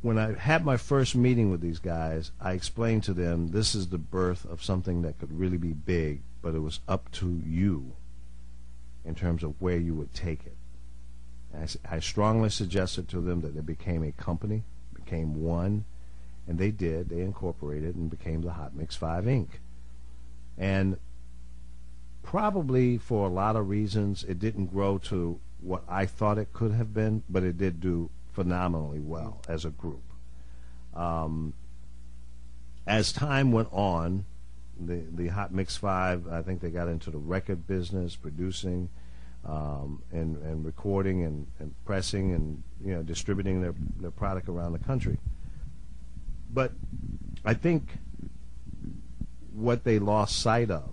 when I had my first meeting with these guys, I explained to them this is the birth of something that could really be big, but it was up to you in terms of where you would take it. And I strongly suggested to them that they became a company, became one, and they did. They incorporated and became the Hot Mix 5 Inc. And probably for a lot of reasons, it didn't grow to what I thought it could have been, but it did do phenomenally well as a group. As time went on, the Hot Mix 5, I think they got into the record business, producing and recording and pressing and distributing their product around the country. But I think what they lost sight of,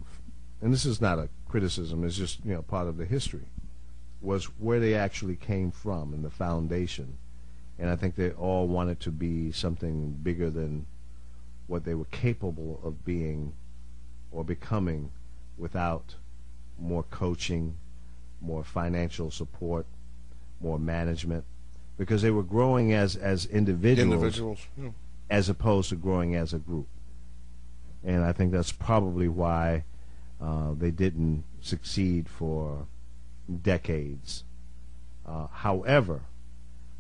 and this is not a criticism, it's just part of the history, was where they actually came from and the foundation. And I think they all wanted to be something bigger than what they were capable of being or becoming without more coaching, more financial support, more management, because they were growing as individuals yeah. As opposed to growing as a group. And I think that's probably why they didn't succeed for decades. However,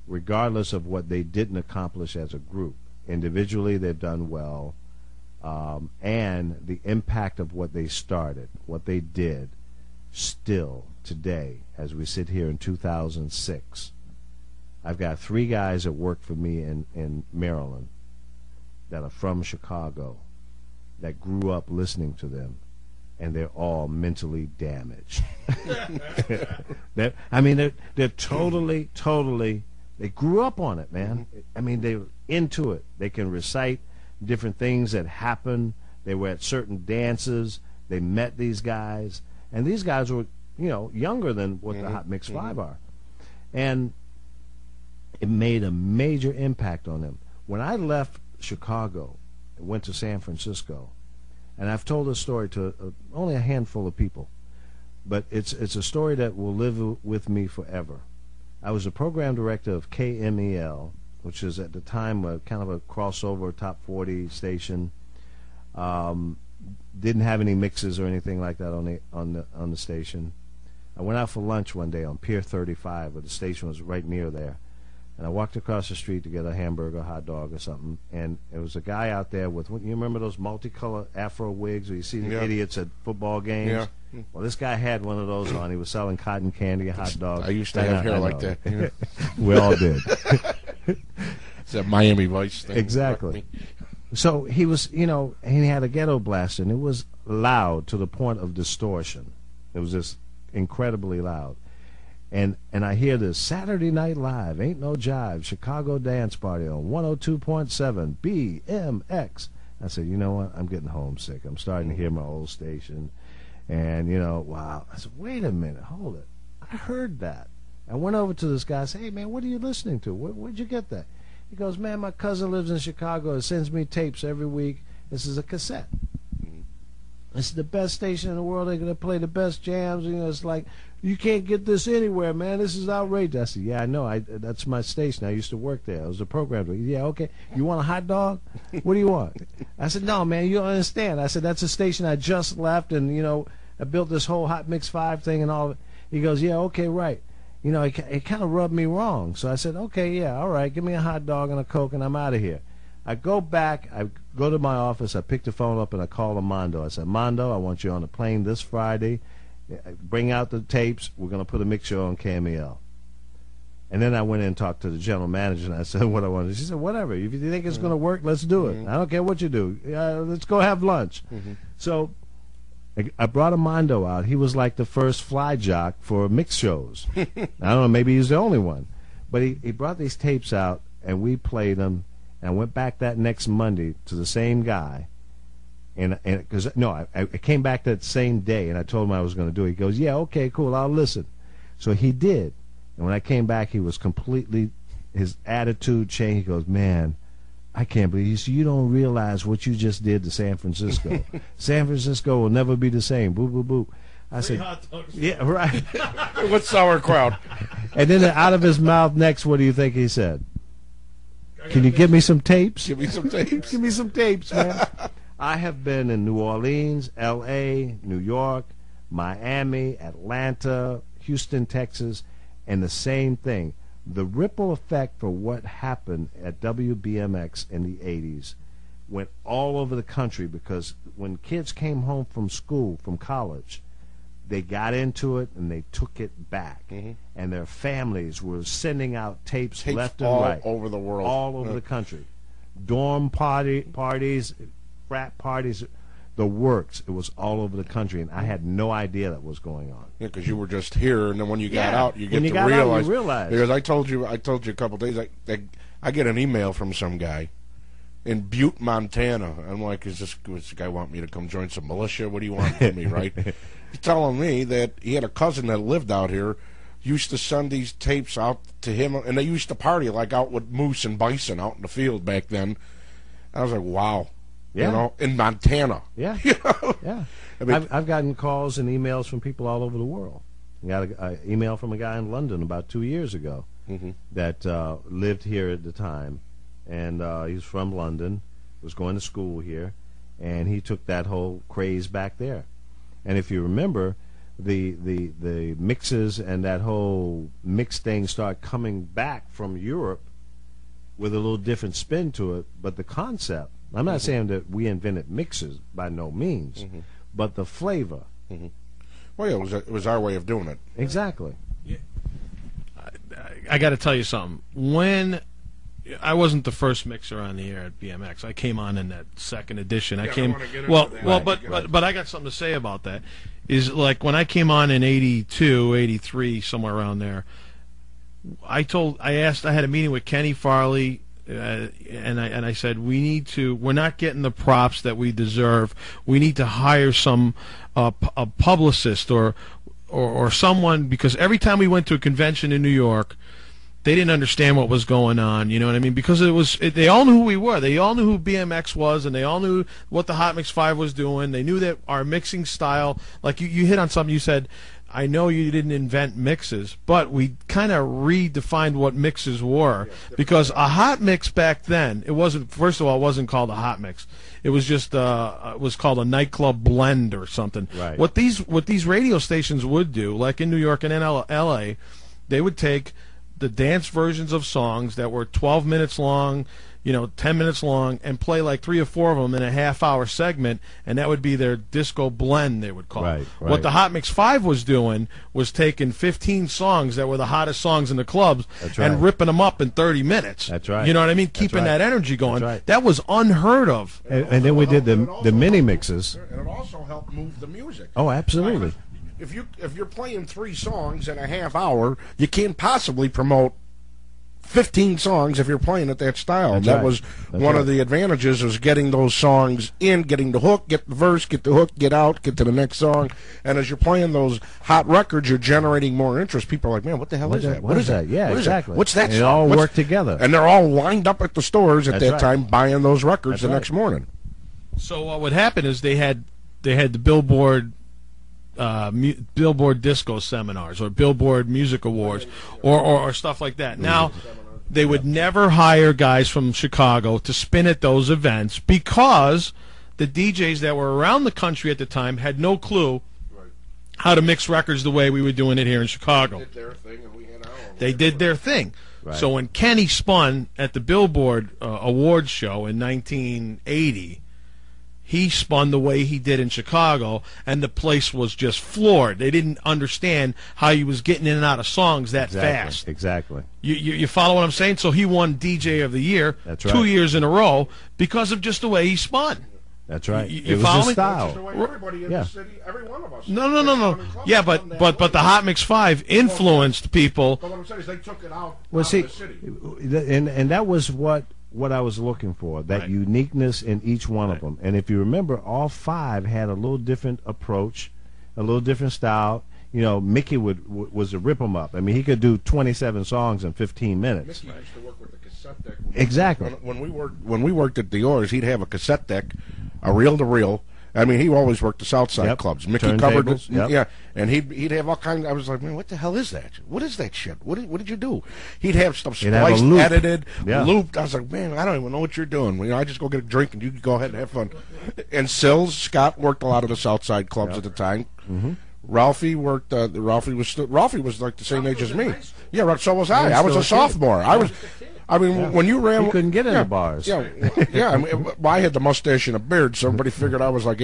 regardless of what they didn't accomplish as a group, individually they've done well, and the impact of what they started, what they did, still today, as we sit here in 2006, I've got 3 guys that work for me in Maryland that are from Chicago that grew up listening to them, and they're all mentally damaged. They're totally, they grew up on it, man. I mean, they're into it. They can recite different things that happened. They were at certain dances. They met these guys. And these guys were, younger than what the Hot Mix 5 are. And it made a major impact on them. When I left Chicago and went to San Francisco, and I've told this story to only a handful of people, but it's a story that will live with me forever. I was a program director of KMEL, which is at the time kind of a crossover top 40 station. Didn't have any mixes or anything like that on the station. I went out for lunch one day on Pier 35, where the station was right near there. And I walked across the street to get a hamburger, hot dog, or something. And there was a guy out there with, you remember those multicolored afro wigs where you see the idiots at football games? Yeah. Well, this guy had one of those on. He was selling cotton candy and hot dogs. I used to have hair like that. Yeah. We all did. It's that Miami Vice thing. Exactly. So he was, and he had a ghetto blaster, and it was loud to the point of distortion. It was just incredibly loud. And I hear this, Saturday Night Live, Ain't No Jive, Chicago Dance Party on 102.7 BMX. I said, you know what, I'm getting homesick. I'm starting to hear my old station. And, wow. I said, wait a minute, hold it. I heard that. I went over to this guy and said, hey, man, what are you listening to? Where'd you get that? He goes, man, my cousin lives in Chicago and sends me tapes every week. This is a cassette. This is the best station in the world. They're going to play the best jams. It's like, you can't get this anywhere, man. This is outrageous. I said, yeah, I know. That's my station. I used to work there. I was a program director. Yeah, okay. You want a hot dog? What do you want? I said, no, man, you don't understand. I said, that's a station I just left, and, I built this whole Hot Mix 5 thing and all of it. He goes, yeah, okay, right. It kind of rubbed me wrong. So I said, okay, yeah, all right, give me a hot dog and a Coke, and I'm out of here. I go back, I go to my office, I pick the phone up, and I call Armando. I said, Armando, I want you on the plane this Friday. Bring out the tapes. We're going to put a mix show on KMEL. And then I went in and talked to the general manager, and I said what I wanted. She said, whatever. If you think it's going to work, let's do it. I don't care what you do. Let's go have lunch. So I brought Armando out. He was like the first fly jock for mix shows. I don't know, maybe he's the only one. But he brought these tapes out, and we played them. And I went back that next Monday to the same guy. And because I came back that same day, and I told him I was going to do it. He goes, yeah, okay, cool, I'll listen. So he did. And when I came back, he was completely, his attitude changed. He goes, man, I can't believe you. So you don't realize what you just did to San Francisco. San Francisco will never be the same. Boo, boo, boo. I said, yeah, right. What sauerkraut? And then out of his mouth next, what do you think he said? Can you give me some tapes? Give me some tapes. Give me some tapes, man. I have been in New Orleans, L.A., New York, Miami, Atlanta, Houston, Texas, and the same thing. The ripple effect for what happened at WBMX in the 80s went all over the country, because when kids came home from school, from college, they got into it and they took it back. And their families were sending out tapes left and right. All over the world. All over the country. Dorm parties, frat parties, the works. It was all over the country, and I had no idea that was going on. Yeah, because you were just here, and then when you got out, you get to realize. Because I told you a couple of days, I get an email from some guy in Butte, Montana. I'm like, does this guy want me to come join some militia? What do you want from me, right? He's telling me that he had a cousin that lived out here, used to send these tapes out to him, and they used to party like out with moose and bison out in the field back then. I was like, wow. Yeah. You know, in Montana. Yeah. You know? Yeah. I mean, I've gotten calls and emails from people all over the world. I got an email from a guy in London about 2 years ago that lived here at the time, and he's from London, was going to school here, and he took that whole craze back there. And if you remember, the mixes and that whole mix thing started coming back from Europe with a little different spin to it, but the concept, I'm not saying that we invented mixes, by no means, but the flavor. Well, yeah, it was our way of doing it. Exactly. Yeah. I got to tell you something. When I wasn't the first mixer on the air at BMX, I came on in that second edition. Yeah, I came but but I got something to say about that. Is like when I came on in 82, 83, somewhere around there. I had a meeting with Kenny Farley. And I said, we're not getting the props that we deserve. We need to hire a publicist or someone, because every time we went to a convention in New York, they didn't understand what was going on. You know what I mean? Because they all knew who we were. They all knew who BMX was, and they all knew what the Hot Mix 5 was doing. They knew that our mixing style, like you hit on something. You said, I know you didn't invent mixes, but we kind of redefined what mixes were, because a hot mix back then, it wasn't called a hot mix. It was just it was called a nightclub blend or something. Right. What these radio stations would do, like in New York and in LA, they would take the dance versions of songs that were 12 minutes long, 10 minutes long, and play like 3 or 4 of them in a half-hour segment, and that would be their disco blend, they would call it. Right. What the Hot Mix 5 was doing was taking 15 songs that were the hottest songs in the clubs and ripping them up in 30 minutes. That's right. You know what I mean? Keeping that energy going. That's right. That was unheard of. And then we did the mini mixes. And it also helped move the music. Oh, absolutely. If you're playing 3 songs in a half hour, you can't possibly promote 15 songs if you're playing at that style. That's that right. was That's one right. of the advantages, was getting those songs in, getting the hook, get the verse, get the hook, get out, get to the next song. And as you're playing those hot records, you're generating more interest. People are like, man, what the hell is that? What is that? Yeah, what is exactly. That? What's that and song? It all worked together. And they're all lined up at the stores at That's that right. time buying those records That's the right. next morning. So what would happen is they had the Billboard Billboard Disco Seminars or Billboard Music Awards or stuff like that. Now, they would never hire guys from Chicago to spin at those events, because the DJs that were around the country at the time had no clue how to mix records the way we were doing it here in Chicago. They did their thing. Right. So when Kenny spun at the Billboard Awards show in 1980, he spun the way he did in Chicago, and the place was just floored. They didn't understand how he was getting in and out of songs that fast. Exactly. You follow what I'm saying? So he won DJ of the Year That's 2 right. years in a row because of just the way he spun. That's right. You it was follow a me? style. Everybody in Yeah. the city, every one of us. No. Yeah, but the Hot Mix 5 influenced people. But what I'm saying is they took it out, Well, see, of the city. and that was what I was looking for, that Right. uniqueness in each one of them. And if you remember, all 5 had a little different approach, a little different style. Mickey was to rip them up. I mean, he could do 27 songs in 15 minutes. Mickey used to work with the cassette deck. Exactly. When we worked at Dior's, he'd have a cassette deck, a reel-to-reel, I mean, he always worked the South Side clubs. Mickey covered it. Yep. Yeah, and he'd have all kinds. I was like, man, what the hell is that? What is that shit? What did you do? He'd have stuff spliced, edited, looped. I was like, man, I don't even know what you're doing. You know, I just go get a drink and you can go ahead and have fun. And Sills Scott worked a lot of the South Side clubs at the time. Mm-hmm. Ralphie worked. Ralphie was like the same age as me. Yeah, so was I. I was a sophomore. I mean, when you ran, he couldn't get in the bars. Yeah. I mean, I had the mustache and a beard, so everybody figured I was like